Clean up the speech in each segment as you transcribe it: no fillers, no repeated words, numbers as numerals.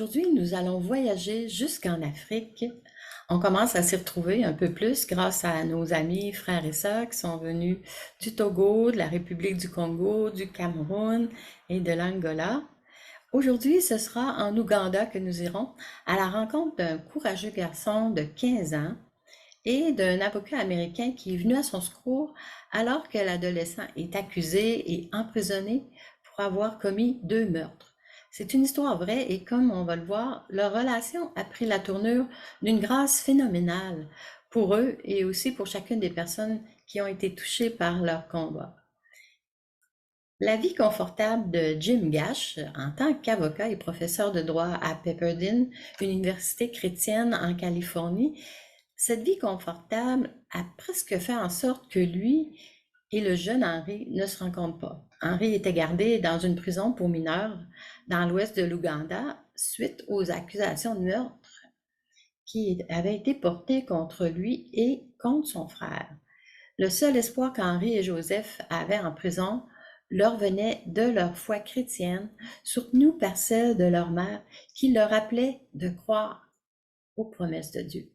Aujourd'hui, nous allons voyager jusqu'en Afrique. On commence à s'y retrouver un peu plus grâce à nos amis, frères et sœurs qui sont venus du Togo, de la République du Congo, du Cameroun et de l'Angola. Aujourd'hui, ce sera en Ouganda que nous irons à la rencontre d'un courageux garçon de 15 ans et d'un avocat américain qui est venu à son secours alors que l'adolescent est accusé et emprisonné pour avoir commis 2 meurtres. C'est une histoire vraie et comme on va le voir, leur relation a pris la tournure d'une grâce phénoménale pour eux et aussi pour chacune des personnes qui ont été touchées par leur combat. La vie confortable de Jim Gash, en tant qu'avocat et professeur de droit à Pepperdine, une université chrétienne en Californie, cette vie confortable a presque fait en sorte que lui et le jeune Henry ne se rencontrent pas. Henry était gardé dans une prison pour mineurs dans l'ouest de l'Ouganda suite aux accusations de meurtre qui avaient été portées contre lui et contre son frère. Le seul espoir qu'Henri et Joseph avaient en prison leur venait de leur foi chrétienne, soutenue par celle de leur mère, qui leur appelait de croire aux promesses de Dieu.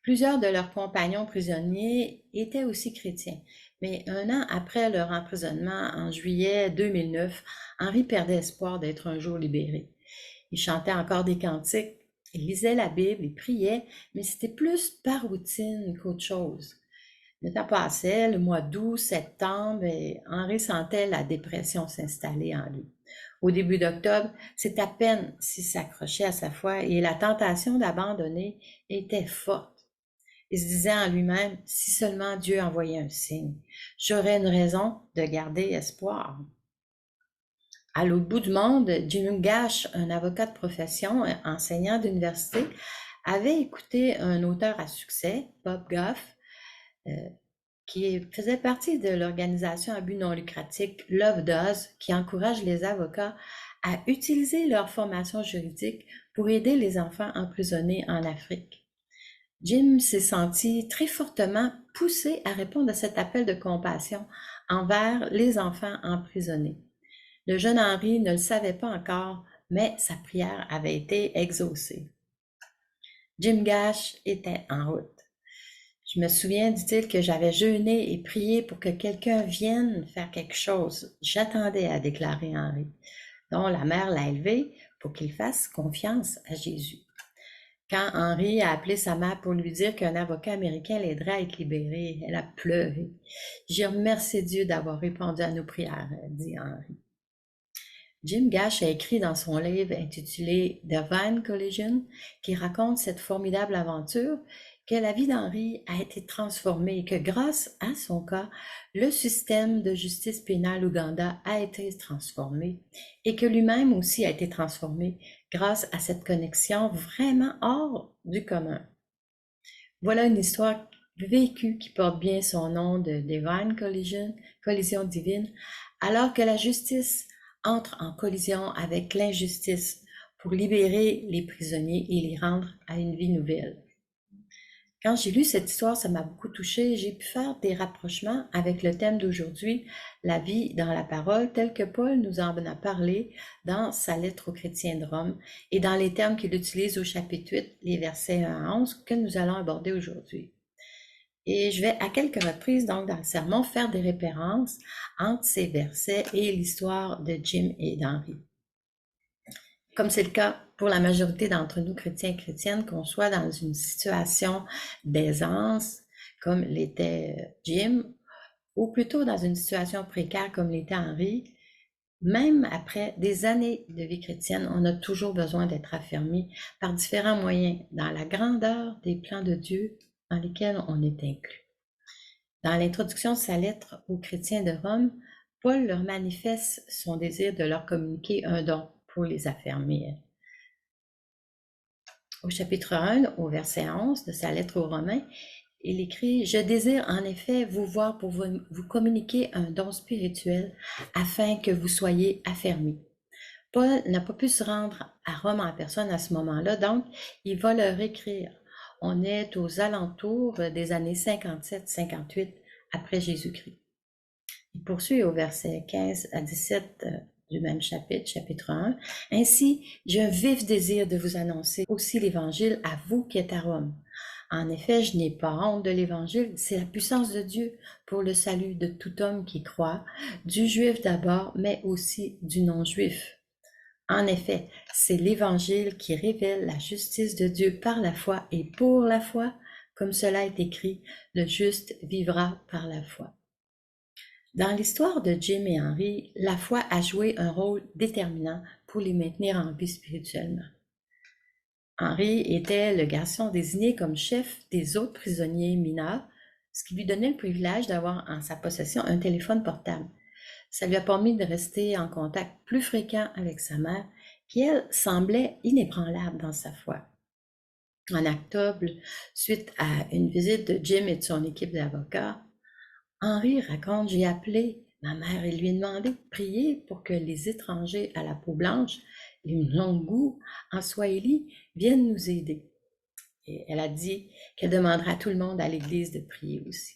Plusieurs de leurs compagnons prisonniers étaient aussi chrétiens, mais un an après leur emprisonnement, en juillet 2009, Henri perdait espoir d'être un jour libéré. Il chantait encore des cantiques, il lisait la Bible, il priait, mais c'était plus par routine qu'autre chose. Le temps passait, le mois d'août, septembre, et Henri sentait la dépression s'installer en lui. Au début d'octobre, c'est à peine s'il s'accrochait à sa foi et la tentation d'abandonner était forte. Il se disait en lui-même, si seulement Dieu envoyait un signe, j'aurais une raison de garder espoir. À l'autre bout du monde, Jim Gash, un avocat de profession, enseignant d'université, avait écouté un auteur à succès, Bob Goff, qui faisait partie de l'organisation à but non lucratif Love Does, qui encourage les avocats à utiliser leur formation juridique pour aider les enfants emprisonnés en Afrique. Jim s'est senti très fortement poussé à répondre à cet appel de compassion envers les enfants emprisonnés. Le jeune Henri ne le savait pas encore, mais sa prière avait été exaucée. Jim Gash était en route. Je me souviens, dit-il, que j'avais jeûné et prié pour que quelqu'un vienne faire quelque chose. J'attendais, à déclarer Henri, dont la mère l'a élevé pour qu'il fasse confiance à Jésus. Quand Henri a appelé sa mère pour lui dire qu'un avocat américain l'aiderait à être libéré, elle a pleuré. J'ai remercié Dieu d'avoir répondu à nos prières, dit Henri. Jim Gash a écrit dans son livre intitulé Divine Collision, qui raconte cette formidable aventure, que la vie d'Henri a été transformée et que grâce à son cas, le système de justice pénale Ouganda a été transformé et que lui-même aussi a été transformé grâce à cette connexion vraiment hors du commun. Voilà une histoire vécue qui porte bien son nom de Divine Collision, collision divine, alors que la justice entre en collision avec l'injustice pour libérer les prisonniers et les rendre à une vie nouvelle. Quand j'ai lu cette histoire, ça m'a beaucoup touchée. J'ai pu faire des rapprochements avec le thème d'aujourd'hui, la vie dans la parole, tel que Paul nous en a parlé dans sa lettre aux chrétiens de Rome et dans les termes qu'il utilise au chapitre 8, les versets 1 à 11, que nous allons aborder aujourd'hui. Et je vais à quelques reprises, donc dans le sermon, faire des références entre ces versets et l'histoire de Jim et d'Henri. Comme c'est le cas pour la majorité d'entre nous, chrétiens et chrétiennes, qu'on soit dans une situation d'aisance, comme l'était Jim, ou plutôt dans une situation précaire comme l'était Henri, même après des années de vie chrétienne, on a toujours besoin d'être affermi par différents moyens dans la grandeur des plans de Dieu dans lesquels on est inclus. Dans l'introduction de sa lettre aux chrétiens de Rome, Paul leur manifeste son désir de leur communiquer un don pour les affermir. Au chapitre 1, au verset 11 de sa lettre aux Romains, il écrit « Je désire en effet vous voir pour vous communiquer un don spirituel afin que vous soyez affermis. » Paul n'a pas pu se rendre à Rome en personne à ce moment-là, donc il va leur écrire. On est aux alentours des années 57-58 après Jésus-Christ. Il poursuit au verset 15 à 17 du même chapitre, chapitre 1. Ainsi, j'ai un vif désir de vous annoncer aussi l'Évangile à vous qui êtes à Rome. En effet, je n'ai pas honte de l'Évangile, c'est la puissance de Dieu pour le salut de tout homme qui croit, du juif d'abord, mais aussi du non-juif. En effet, c'est l'Évangile qui révèle la justice de Dieu par la foi et pour la foi, comme cela est écrit, le juste vivra par la foi. Dans l'histoire de Jim et Henry, la foi a joué un rôle déterminant pour les maintenir en vie spirituellement. Henry était le garçon désigné comme chef des autres prisonniers mineurs, ce qui lui donnait le privilège d'avoir en sa possession un téléphone portable. Ça lui a permis de rester en contact plus fréquent avec sa mère, qui, elle, semblait inébranlable dans sa foi. En octobre, suite à une visite de Jim et de son équipe d'avocats, Henry raconte: J'ai appelé ma mère et lui ai demandé de prier pour que les étrangers à la peau blanche, les Mlungu en Swahili, viennent nous aider. Et elle a dit qu'elle demandera à tout le monde à l'église de prier aussi.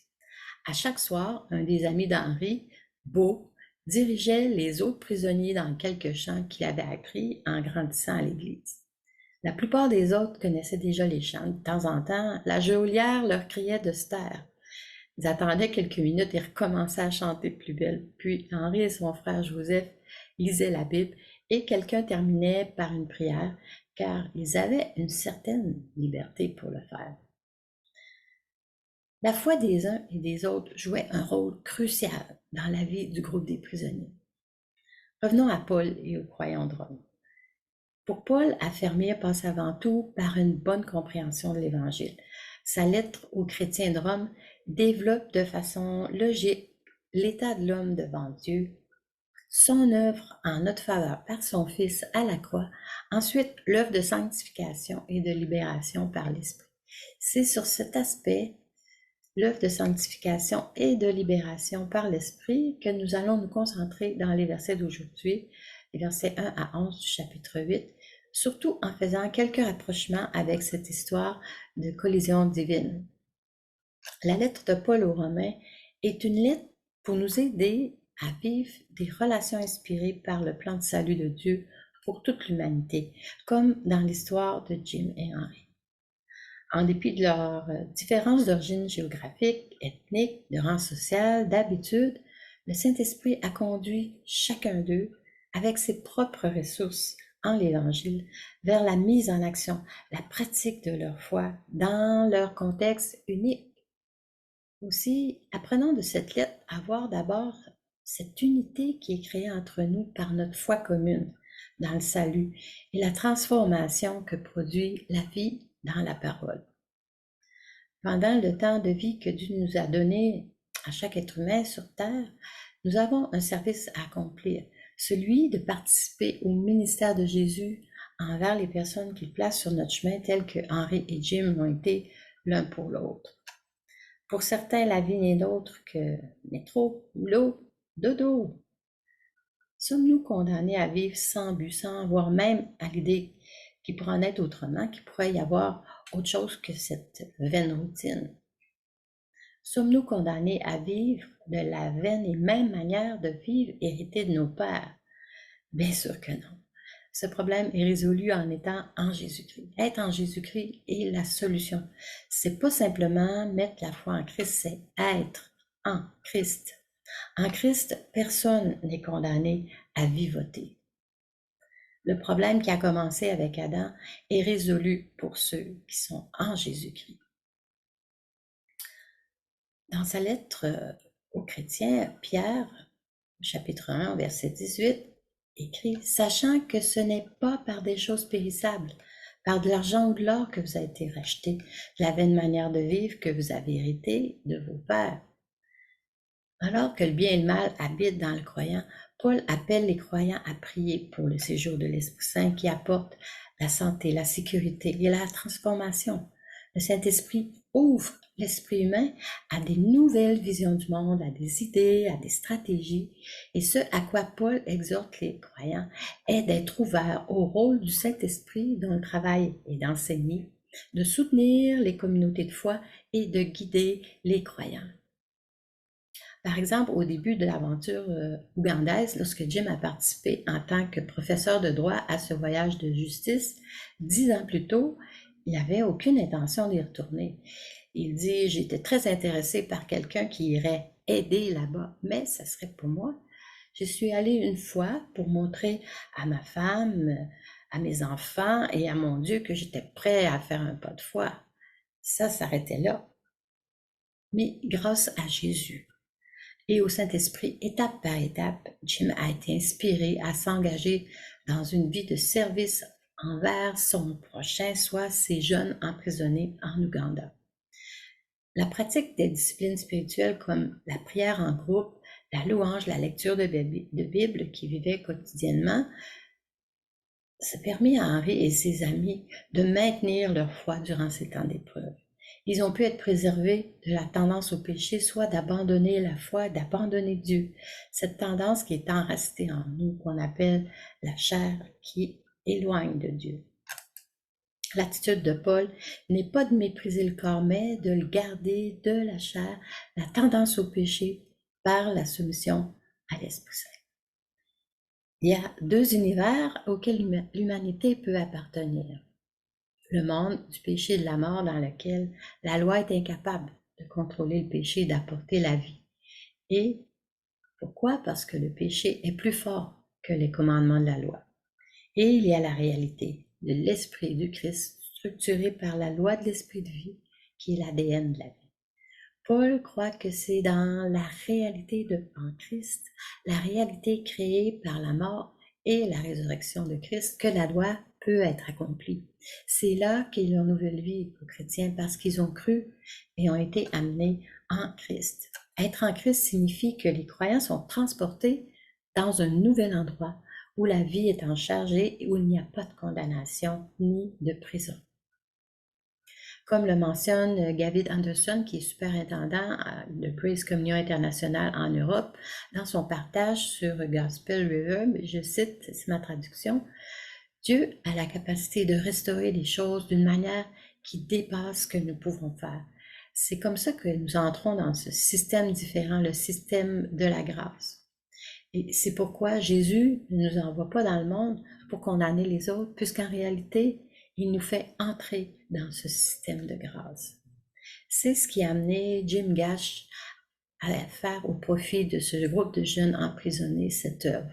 À chaque soir, un des amis d'Henry, Beau, dirigeait les autres prisonniers dans quelques chants qu'il avait appris en grandissant à l'église. La plupart des autres connaissaient déjà les chants. De temps en temps, la geôlière leur criait de se taire. Ils attendaient quelques minutes et recommençaient à chanter de plus belle. Puis Henri et son frère Joseph lisaient la Bible et quelqu'un terminait par une prière, car ils avaient une certaine liberté pour le faire. La foi des uns et des autres jouait un rôle crucial dans la vie du groupe des prisonniers. Revenons à Paul et aux croyants de Rome. Pour Paul, affermir passe avant tout par une bonne compréhension de l'Évangile. Sa lettre aux chrétiens de Rome développe de façon logique l'état de l'homme devant Dieu, son œuvre en notre faveur par son Fils à la croix, ensuite l'œuvre de sanctification et de libération par l'Esprit. C'est sur cet aspect, l'œuvre de sanctification et de libération par l'Esprit, que nous allons nous concentrer dans les versets d'aujourd'hui, les versets 1 à 11 du chapitre 8, surtout en faisant quelques rapprochements avec cette histoire de collision divine. La lettre de Paul aux Romains est une lettre pour nous aider à vivre des relations inspirées par le plan de salut de Dieu pour toute l'humanité, comme dans l'histoire de Jim et Henry. En dépit de leurs différences d'origine géographique, ethnique, de rang social, d'habitude, le Saint-Esprit a conduit chacun d'eux, avec ses propres ressources en l'Évangile, vers la mise en action, la pratique de leur foi dans leur contexte unique. Aussi, apprenons de cette lettre à voir d'abord cette unité qui est créée entre nous par notre foi commune dans le salut et la transformation que produit la vie dans la parole. Pendant le temps de vie que Dieu nous a donné à chaque être humain sur terre, nous avons un service à accomplir, celui de participer au ministère de Jésus envers les personnes qu'il place sur notre chemin, telles que Henri et Jim l'ont été l'un pour l'autre. Pour certains, la vie n'est d'autre que métro, boulot, dodo. Sommes-nous condamnés à vivre sans but, sans voire même à l'idée qu'il pourrait en être autrement, qu'il pourrait y avoir autre chose que cette vaine routine? Sommes-nous condamnés à vivre de la vaine et même manière de vivre héritée de nos pères? Bien sûr que non. Ce problème est résolu en étant en Jésus-Christ. Être en Jésus-Christ est la solution. C'est pas simplement mettre la foi en Christ, c'est être en Christ. En Christ, personne n'est condamné à vivoter. Le problème qui a commencé avec Adam est résolu pour ceux qui sont en Jésus-Christ. Dans sa lettre aux chrétiens, Pierre, chapitre 1, verset 18, écrit: Sachant que ce n'est pas par des choses périssables, par de l'argent ou de l'or que vous avez été rachetés, de la vaine manière de vivre que vous avez hérité de vos pères. Alors que le bien et le mal habitent dans le croyant, Paul appelle les croyants à prier pour le séjour de l'Esprit Saint qui apporte la santé, la sécurité et la transformation. Le Saint-Esprit ouvre l'esprit humain à des nouvelles visions du monde, à des idées, à des stratégies. Et ce à quoi Paul exhorte les croyants est d'être ouverts au rôle du Saint-Esprit dont le travail est d'enseigner, de soutenir les communautés de foi et de guider les croyants. Par exemple, au début de l'aventure ougandaise, lorsque Jim a participé en tant que professeur de droit à ce voyage de justice, 10 ans plus tôt, il n'avait aucune intention d'y retourner. Il dit, j'étais très intéressé par quelqu'un qui irait aider là-bas, mais ça serait pour moi. Je suis allée une fois pour montrer à ma femme, à mes enfants et à mon Dieu que j'étais prêt à faire un pas de foi. Ça s'arrêtait là. Mais grâce à Jésus et au Saint-Esprit, étape par étape, Jim a été inspiré à s'engager dans une vie de service envers son prochain, soit ces jeunes emprisonnés en Ouganda. La pratique des disciplines spirituelles comme la prière en groupe, la louange, la lecture de Bible qu'il vivait quotidiennement, ça permet à Henri et ses amis de maintenir leur foi durant ces temps d'épreuve. Ils ont pu être préservés de la tendance au péché, soit d'abandonner la foi, d'abandonner Dieu. Cette tendance qui est enracée en nous, qu'on appelle la chair, qui éloigne de Dieu. L'attitude de Paul n'est pas de mépriser le corps, mais de le garder de la chair, la tendance au péché, par la soumission à l'Esprit Saint. Il y a deux univers auxquels l'humanité peut appartenir. Le monde du péché et de la mort dans lequel la loi est incapable de contrôler le péché et d'apporter la vie. Et pourquoi? Parce que le péché est plus fort que les commandements de la loi. Et il y a la réalité de l'esprit du Christ structuré par la loi de l'esprit de vie qui est l'ADN de la vie. Paul croit que c'est dans la réalité en Christ, la réalité créée par la mort et la résurrection de Christ, que la loi peut être accomplie. C'est là qu'est leur nouvelle vie aux chrétiens parce qu'ils ont cru et ont été amenés en Christ. Être en Christ signifie que les croyants sont transportés dans un nouvel endroit où la vie est en charge et où il n'y a pas de condamnation ni de prison. Comme le mentionne David Anderson, qui est superintendant de Grace Communion International en Europe, dans son partage sur Gospel River, je cite, c'est ma traduction, Dieu a la capacité de restaurer les choses d'une manière qui dépasse ce que nous pouvons faire. C'est comme ça que nous entrons dans ce système différent, le système de la grâce. Et c'est pourquoi Jésus ne nous envoie pas dans le monde pour condamner les autres, puisqu'en réalité, il nous fait entrer dans ce système de grâce. C'est ce qui a amené Jim Gash à faire au profit de ce groupe de jeunes emprisonnés cette œuvre.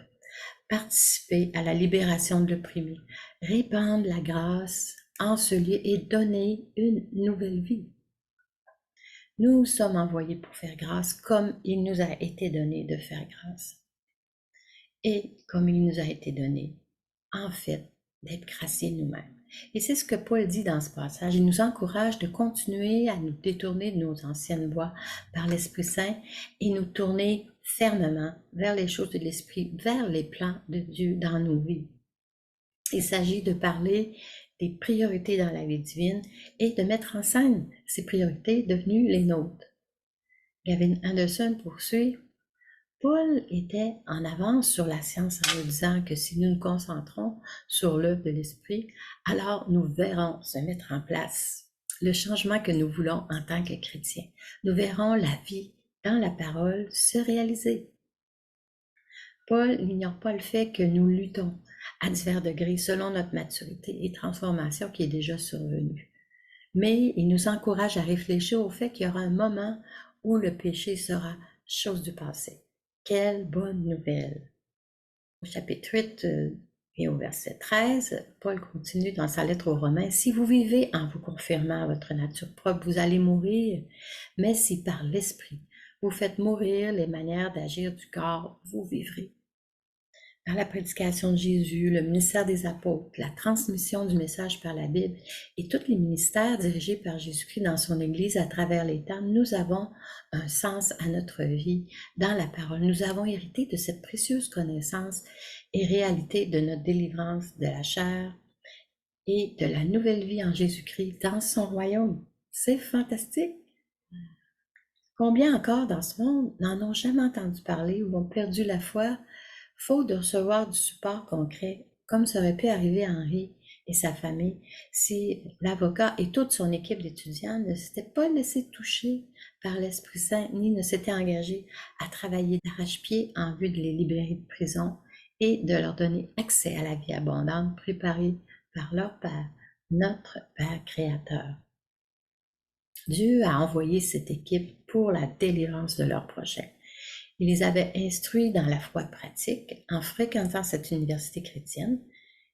Participer à la libération de l'opprimé, répandre la grâce en ce lieu et donner une nouvelle vie. Nous sommes envoyés pour faire grâce comme il nous a été donné de faire grâce. Et comme il nous a été donné, en fait, d'être graciés nous-mêmes. Et c'est ce que Paul dit dans ce passage. Il nous encourage de continuer à nous détourner de nos anciennes voies par l'Esprit Saint et nous tourner fermement vers les choses de l'Esprit, vers les plans de Dieu dans nos vies. Il s'agit de parler des priorités dans la vie divine et de mettre en scène ces priorités devenues les nôtres. Gavin Anderson poursuit. Paul était en avance sur la science en nous disant que si nous nous concentrons sur l'œuvre de l'Esprit, alors nous verrons se mettre en place le changement que nous voulons en tant que chrétiens. Nous verrons la vie dans la parole se réaliser. Paul n'ignore pas le fait que nous luttons à divers degrés selon notre maturité et transformation qui est déjà survenue. Mais il nous encourage à réfléchir au fait qu'il y aura un moment où le péché sera chose du passé. Quelle bonne nouvelle! Au chapitre 8 et au verset 13, Paul continue dans sa lettre aux Romains, « Si vous vivez en vous confirmant à votre nature propre, vous allez mourir, mais si par l'Esprit vous faites mourir les manières d'agir du corps, vous vivrez. » Par la prédication de Jésus, le ministère des apôtres, la transmission du message par la Bible et tous les ministères dirigés par Jésus-Christ dans son Église à travers les temps, nous avons un sens à notre vie dans la parole. Nous avons hérité de cette précieuse connaissance et réalité de notre délivrance de la chair et de la nouvelle vie en Jésus-Christ dans son royaume. C'est fantastique! Combien encore dans ce monde n'en ont jamais entendu parler ou ont perdu la foi faute de recevoir du support concret, comme ça aurait pu arriver à Henri et sa famille si l'avocat et toute son équipe d'étudiants ne s'étaient pas laissés toucher par l'Esprit Saint ni ne s'étaient engagés à travailler d'arrache-pied en vue de les libérer de prison et de leur donner accès à la vie abondante préparée par leur Père, notre Père créateur. Dieu a envoyé cette équipe pour la délivrance de leurs projets. Il les avait instruits dans la foi pratique en fréquentant cette université chrétienne.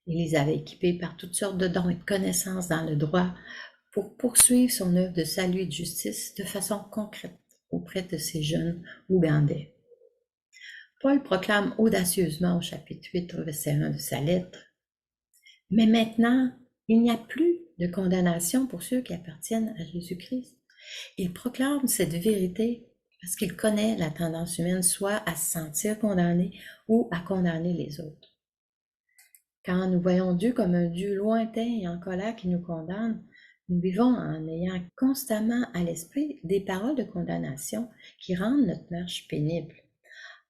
Il les avait équipés par toutes sortes de dons et de connaissances dans le droit pour poursuivre son œuvre de salut et de justice de façon concrète auprès de ces jeunes Ougandais. Paul proclame audacieusement au chapitre 8, verset 1 de sa lettre: « Mais maintenant, il n'y a plus de condamnation pour ceux qui appartiennent à Jésus-Christ. » Il proclame cette vérité parce qu'il connaît la tendance humaine soit à se sentir condamné ou à condamner les autres. Quand nous voyons Dieu comme un Dieu lointain et en colère qui nous condamne, nous vivons en ayant constamment à l'esprit des paroles de condamnation qui rendent notre marche pénible.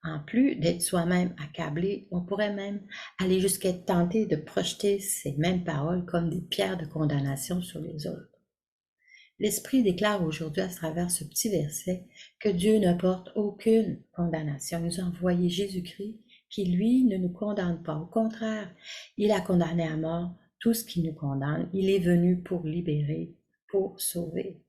En plus d'être soi-même accablé, on pourrait même aller jusqu'à être tenté de projeter ces mêmes paroles comme des pierres de condamnation sur les autres. L'Esprit déclare aujourd'hui à travers ce petit verset que Dieu ne porte aucune condamnation. Il nous a envoyé Jésus-Christ qui, lui, ne nous condamne pas. Au contraire, il a condamné à mort tout ce qui nous condamne. Il est venu pour libérer, pour sauver.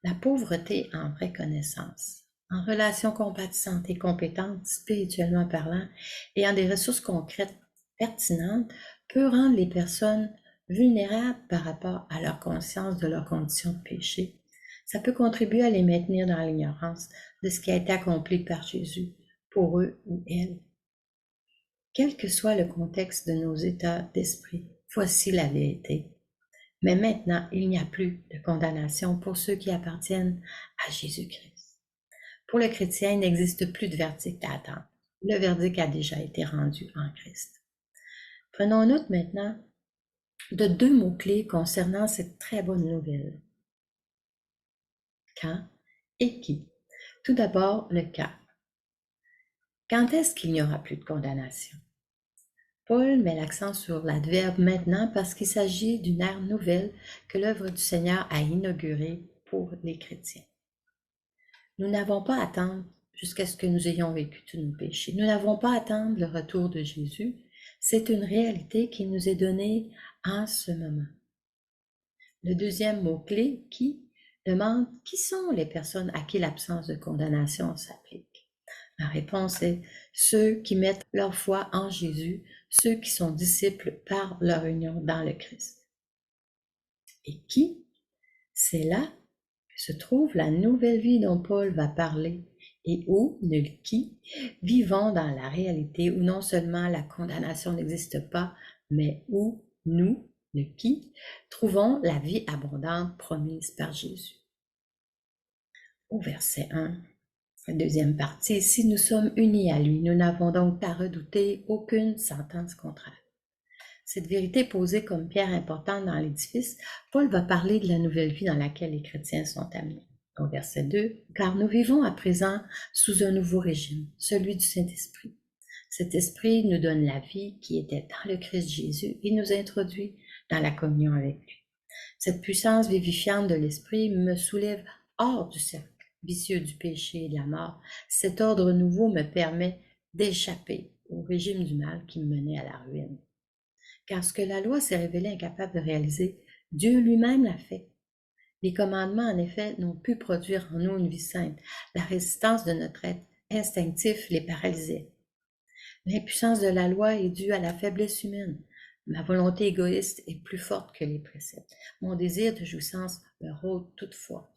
La pauvreté en vraie connaissance, en relation compatissante et compétente, spirituellement parlant, et en des ressources concrètes pertinentes, peut rendre les personnes vulnérables par rapport à leur conscience de leur condition de péché. Ça peut contribuer à les maintenir dans l'ignorance de ce qui a été accompli par Jésus pour eux ou elles. Quel que soit le contexte de nos états d'esprit, voici la vérité. Mais maintenant, il n'y a plus de condamnation pour ceux qui appartiennent à Jésus-Christ. Pour le chrétien, il n'existe plus de verdict à attendre. Le verdict a déjà été rendu en Christ. Prenons note maintenant de deux mots-clés concernant cette très bonne nouvelle. Quand et qui. Tout d'abord, le quand. Quand est-ce qu'il n'y aura plus de condamnation? Paul met l'accent sur l'adverbe maintenant parce qu'il s'agit d'une ère nouvelle que l'œuvre du Seigneur a inaugurée pour les chrétiens. Nous n'avons pas à attendre jusqu'à ce que nous ayons vécu tous nos péchés. Nous n'avons pas à attendre le retour de Jésus. C'est une réalité qui nous est donnée en ce moment. Le deuxième mot-clé, qui, demande qui sont les personnes à qui l'absence de condamnation s'applique. La réponse est ceux qui mettent leur foi en Jésus, ceux qui sont disciples par leur union dans le Christ. Et qui? C'est là que se trouve la nouvelle vie dont Paul va parler et où, nous qui, vivons dans la réalité où non seulement la condamnation n'existe pas, mais où nous qui, trouvons la vie abondante promise par Jésus. Au verset 1, la deuxième partie, si nous sommes unis à lui, nous n'avons donc pas redouté aucune sentence contraire. Cette vérité posée comme pierre importante dans l'édifice, Paul va parler de la nouvelle vie dans laquelle les chrétiens sont amenés. Au verset 2, car nous vivons à présent sous un nouveau régime, celui du Saint-Esprit. Cet esprit nous donne la vie qui était dans le Christ Jésus et nous introduit dans la communion avec lui. Cette puissance vivifiante de l'esprit me soulève hors du cercle vicieux du péché et de la mort. Cet ordre nouveau me permet d'échapper au régime du mal qui me menait à la ruine. Car ce que la loi s'est révélée incapable de réaliser, Dieu lui-même l'a fait. Les commandements, en effet, n'ont pu produire en nous une vie sainte. La résistance de notre être instinctif les paralysait. L'impuissance de la loi est due à la faiblesse humaine. Ma volonté égoïste est plus forte que les préceptes. Mon désir de jouissance me rôde toutefois.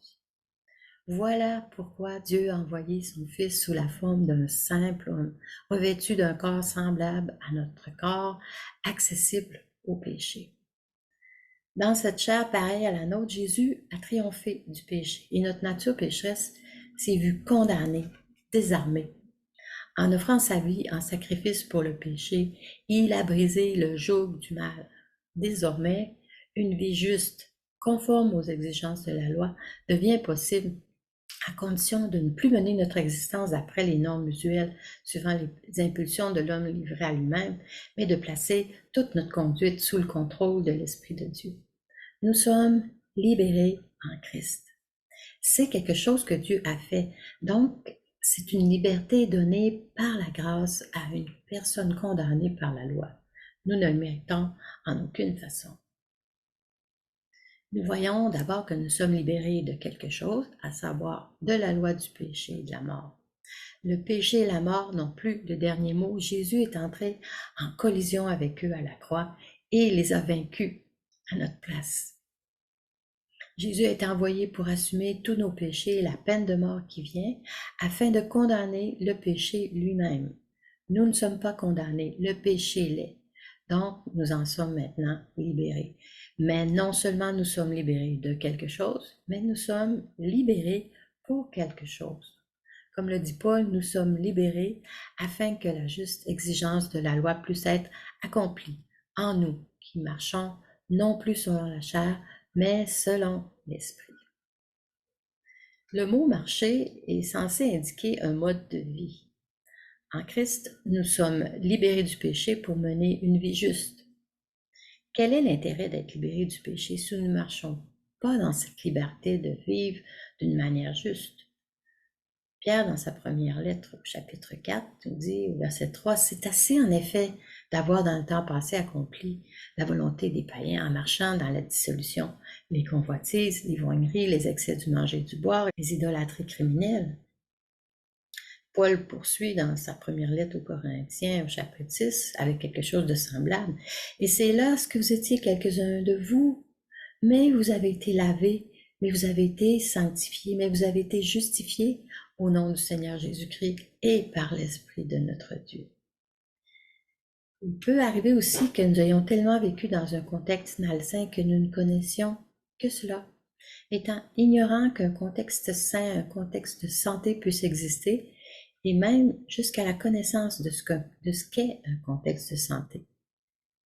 Voilà pourquoi Dieu a envoyé son Fils sous la forme d'un simple homme, revêtu d'un corps semblable à notre corps, accessible au péché. Dans cette chair pareille à la nôtre, Jésus a triomphé du péché et notre nature pécheresse s'est vue condamnée, désarmée. En offrant sa vie en sacrifice pour le péché, il a brisé le joug du mal. Désormais, une vie juste, conforme aux exigences de la loi, devient possible à condition de ne plus mener notre existence d'après les normes usuelles suivant les impulsions de l'homme livré à lui-même, mais de placer toute notre conduite sous le contrôle de l'Esprit de Dieu. Nous sommes libérés en Christ. C'est quelque chose que Dieu a fait. Donc, c'est une liberté donnée par la grâce à une personne condamnée par la loi. Nous ne le méritons en aucune façon. Nous voyons d'abord que nous sommes libérés de quelque chose, à savoir de la loi du péché et de la mort. Le péché et la mort n'ont plus de dernier mot. Jésus est entré en collision avec eux à la croix et les a vaincus à notre place. Jésus est envoyé pour assumer tous nos péchés et la peine de mort qui vient, afin de condamner le péché lui-même. Nous ne sommes pas condamnés, le péché l'est. Donc, nous en sommes maintenant libérés. Mais non seulement nous sommes libérés de quelque chose, mais nous sommes libérés pour quelque chose. Comme le dit Paul, nous sommes libérés afin que la juste exigence de la loi puisse être accomplie en nous qui marchons non plus selon la chair, mais selon l'esprit. Le mot marcher est censé indiquer un mode de vie. En Christ, nous sommes libérés du péché pour mener une vie juste. Quel est l'intérêt d'être libéré du péché si nous ne marchons pas dans cette liberté de vivre d'une manière juste? Pierre, dans sa première lettre au chapitre 4, nous dit au verset 3, « C'est assez en effet d'avoir dans le temps passé accompli la volonté des païens en marchant dans la dissolution, les convoitises, l'ivrognerie, les excès du manger et du boire, les idolâtries criminelles. » Paul poursuit dans sa première lettre aux Corinthiens au chapitre 6 avec quelque chose de semblable. « Et c'est là ce que vous étiez quelques-uns de vous, mais vous avez été lavés, mais vous avez été sanctifiés, mais vous avez été justifiés au nom du Seigneur Jésus-Christ et par l'Esprit de notre Dieu. » Il peut arriver aussi que nous ayons tellement vécu dans un contexte malsain que nous ne connaissions que cela. Étant ignorants qu'un contexte sain, un contexte de santé puisse exister, et même jusqu'à la connaissance de ce qu'est un contexte de santé.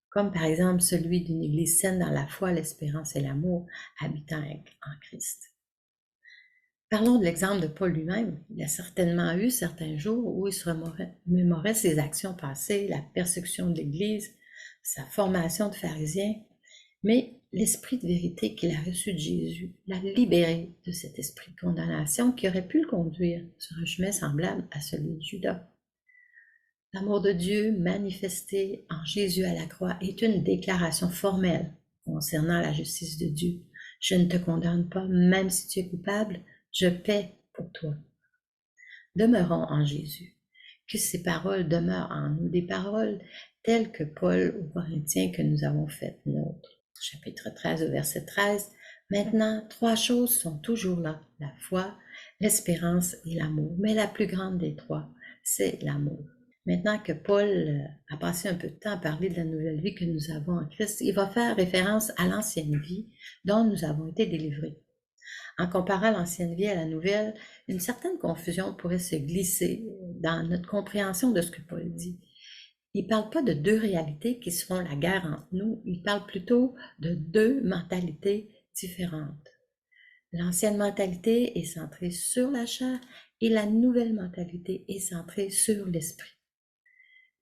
Comme par exemple celui d'une Église saine dans la foi, l'espérance et l'amour, habitant en Christ. Parlons de l'exemple de Paul lui-même. Il a certainement eu certains jours où il se remémorait ses actions passées, la persécution de l'Église, sa formation de pharisien, mais l'esprit de vérité qu'il a reçu de Jésus l'a libéré de cet esprit de condamnation qui aurait pu le conduire sur un chemin semblable à celui de Judas. L'amour de Dieu manifesté en Jésus à la croix est une déclaration formelle concernant la justice de Dieu. Je ne te condamne pas, même si tu es coupable, je paie pour toi. Demeurons en Jésus. Que ces paroles demeurent en nous, des paroles telles que Paul aux Corinthiens que nous avons faites nôtres. Chapitre 13, verset 13. Maintenant, 3 choses sont toujours là, la foi, l'espérance et l'amour. Mais la plus grande des 3, c'est l'amour. Maintenant que Paul a passé un peu de temps à parler de la nouvelle vie que nous avons en Christ, il va faire référence à l'ancienne vie dont nous avons été délivrés. En comparant l'ancienne vie à la nouvelle, une certaine confusion pourrait se glisser dans notre compréhension de ce que Paul dit. Il ne parle pas de 2 réalités qui se font la guerre entre nous, il parle plutôt de 2 mentalités différentes. L'ancienne mentalité est centrée sur la chair et la nouvelle mentalité est centrée sur l'esprit.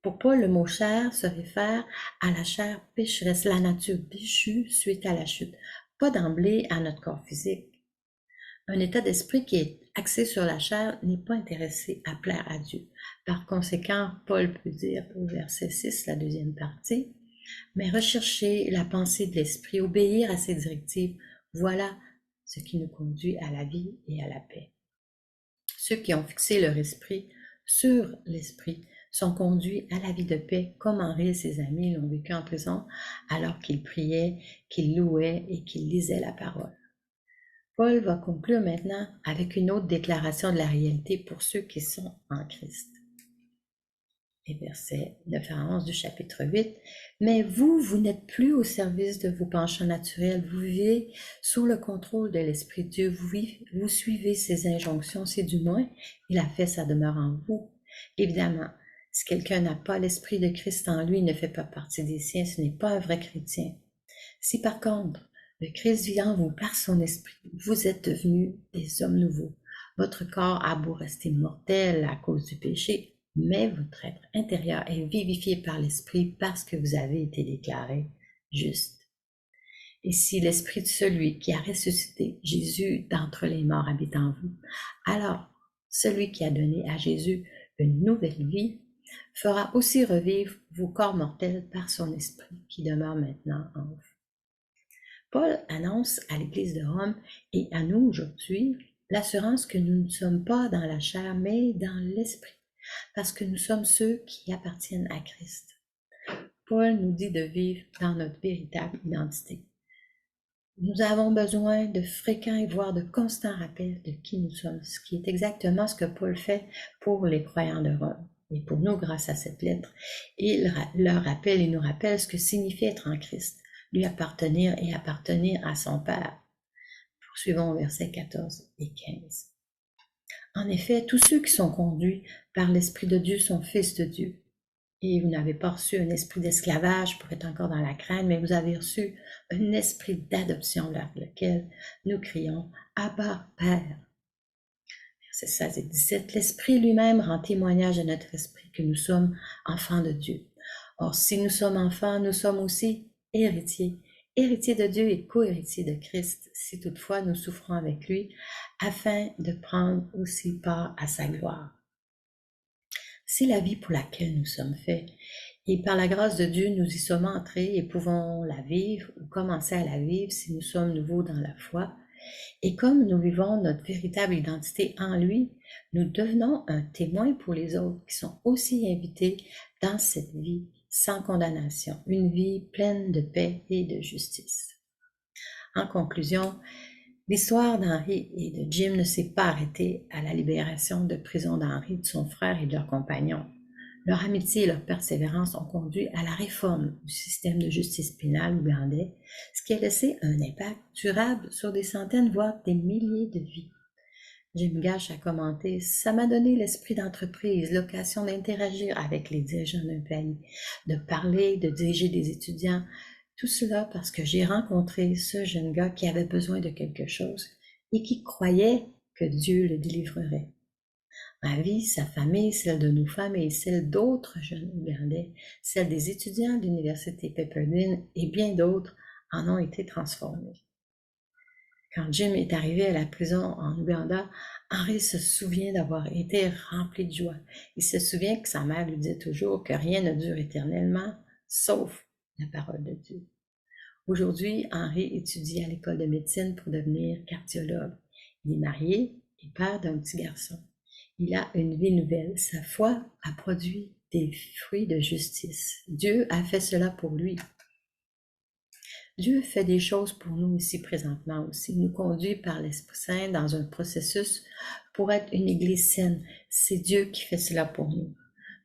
Pour Paul, le mot chair se réfère à la chair pécheresse, la nature déchue suite à la chute, pas d'emblée à notre corps physique. Un état d'esprit qui est axé sur la chair n'est pas intéressé à plaire à Dieu. Par conséquent, Paul peut dire au verset 6, la deuxième partie, « Mais rechercher la pensée de l'esprit, obéir à ses directives, voilà ce qui nous conduit à la vie et à la paix. » Ceux qui ont fixé leur esprit sur l'esprit sont conduits à la vie de paix, comme Henri et ses amis l'ont vécu en prison, alors qu'ils priaient, qu'ils louaient et qu'ils lisaient la parole. Paul va conclure maintenant avec une autre déclaration de la réalité pour ceux qui sont en Christ. Et versets 9 à 11 du chapitre 8. « Mais vous, vous n'êtes plus au service de vos penchants naturels, vous vivez sous le contrôle de l'Esprit de Dieu, vous suivez ses injonctions, si du moins il a fait sa demeure en vous. Évidemment, si quelqu'un n'a pas l'Esprit de Christ en lui, il ne fait pas partie des siens, ce n'est pas un vrai chrétien. Si par contre, le Christ vit en vous par son esprit, vous êtes devenus des hommes nouveaux. Votre corps a beau rester mortel à cause du péché, mais votre être intérieur est vivifié par l'Esprit parce que vous avez été déclaré juste. Et si l'Esprit de celui qui a ressuscité Jésus d'entre les morts habite en vous, alors celui qui a donné à Jésus une nouvelle vie fera aussi revivre vos corps mortels par son Esprit qui demeure maintenant en vous. Paul annonce à l'Église de Rome et à nous aujourd'hui l'assurance que nous ne sommes pas dans la chair, mais dans l'Esprit, parce que nous sommes ceux qui appartiennent à Christ. Paul nous dit de vivre dans notre véritable identité. Nous avons besoin de fréquents et voire de constants rappels de qui nous sommes, ce qui est exactement ce que Paul fait pour les croyants de Rome. Et pour nous, grâce à cette lettre, il leur rappelle et nous rappelle ce que signifie être en Christ, lui appartenir et appartenir à son Père. Poursuivons versets 14 et 15. En effet, tous ceux qui sont conduits par l'Esprit de Dieu sont fils de Dieu. Et vous n'avez pas reçu un esprit d'esclavage pour être encore dans la crainte, mais vous avez reçu un esprit d'adoption vers lequel nous crions « Abba, Père ». Versets 16 et 17, l'Esprit lui-même rend témoignage à notre esprit que nous sommes enfants de Dieu. Or, si nous sommes enfants, nous sommes aussi héritiers, héritiers de Dieu et co-héritiers de Christ, si toutefois nous souffrons avec lui, afin de prendre aussi part à sa gloire. C'est la vie pour laquelle nous sommes faits. Et par la grâce de Dieu, nous y sommes entrés et pouvons la vivre ou commencer à la vivre si nous sommes nouveaux dans la foi. Et comme nous vivons notre véritable identité en lui, nous devenons un témoin pour les autres qui sont aussi invités dans cette vie sans condamnation, une vie pleine de paix et de justice. En conclusion, l'histoire d'Henri et de Jim ne s'est pas arrêtée à la libération de prison d'Henri, de son frère et de leurs compagnons. Leur amitié et leur persévérance ont conduit à la réforme du système de justice pénale ougandais, ce qui a laissé un impact durable sur des centaines, voire des milliers de vies. Jim Gash a commenté « Ça m'a donné l'esprit d'entreprise, l'occasion d'interagir avec les dirigeants d'un pays, de parler, de diriger des étudiants, tout cela parce que j'ai rencontré ce jeune gars qui avait besoin de quelque chose et qui croyait que Dieu le délivrerait. Ma vie, sa famille, celle de nos femmes et celle d'autres jeunes Ougandais, celle des étudiants de l'université Pepperdine et bien d'autres en ont été transformées. Quand Jim est arrivé à la prison en Ouganda, Henri se souvient d'avoir été rempli de joie. Il se souvient que sa mère lui disait toujours que rien ne dure éternellement, sauf la parole de Dieu. Aujourd'hui, Henri étudie à l'école de médecine pour devenir cardiologue. Il est marié et père d'un petit garçon. Il a une vie nouvelle. Sa foi a produit des fruits de justice. Dieu a fait cela pour lui. Dieu fait des choses pour nous ici présentement aussi. Il nous conduit par l'Esprit Saint dans un processus pour être une Église saine. C'est Dieu qui fait cela pour nous.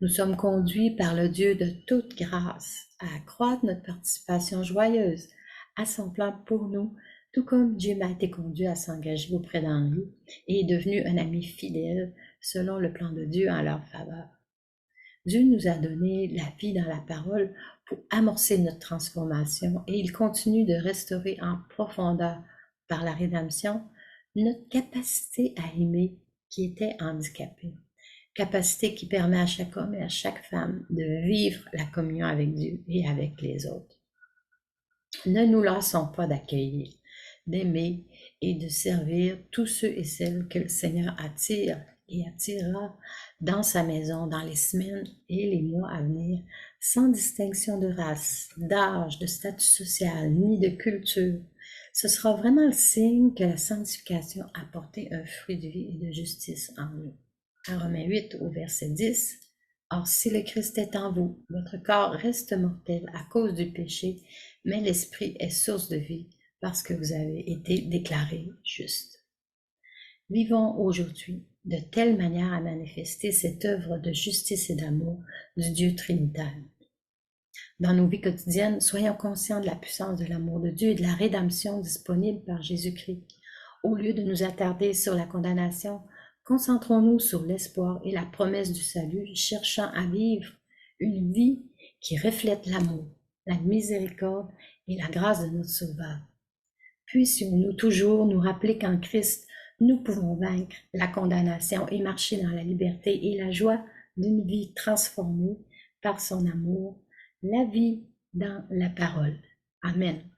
Nous sommes conduits par le Dieu de toute grâce à accroître notre participation joyeuse à son plan pour nous, tout comme Jim a été conduit à s'engager auprès d'Henri et est devenu un ami fidèle selon le plan de Dieu en leur faveur. Dieu nous a donné la vie dans la parole pour amorcer notre transformation et il continue de restaurer en profondeur par la rédemption notre capacité à aimer qui était handicapée. Capacité qui permet à chaque homme et à chaque femme de vivre la communion avec Dieu et avec les autres. Ne nous lassons pas d'accueillir, d'aimer et de servir tous ceux et celles que le Seigneur attire et attirera dans sa maison dans les semaines et les mois à venir, sans distinction de race, d'âge, de statut social, ni de culture. Ce sera vraiment le signe que la sanctification a porté un fruit de vie et de justice en nous. À Romains 8 au verset 10, « Or si le Christ est en vous, votre corps reste mortel à cause du péché, mais l'Esprit est source de vie parce que vous avez été déclarés justes. » Vivons aujourd'hui de telle manière à manifester cette œuvre de justice et d'amour du Dieu trinitaire. Dans nos vies quotidiennes, soyons conscients de la puissance de l'amour de Dieu et de la rédemption disponible par Jésus-Christ. Au lieu de nous attarder sur la condamnation, concentrons-nous sur l'espoir et la promesse du salut, cherchant à vivre une vie qui reflète l'amour, la miséricorde et la grâce de notre Sauveur. Puissions-nous toujours nous rappeler qu'en Christ, nous pouvons vaincre la condamnation et marcher dans la liberté et la joie d'une vie transformée par son amour, la vie dans la parole. Amen.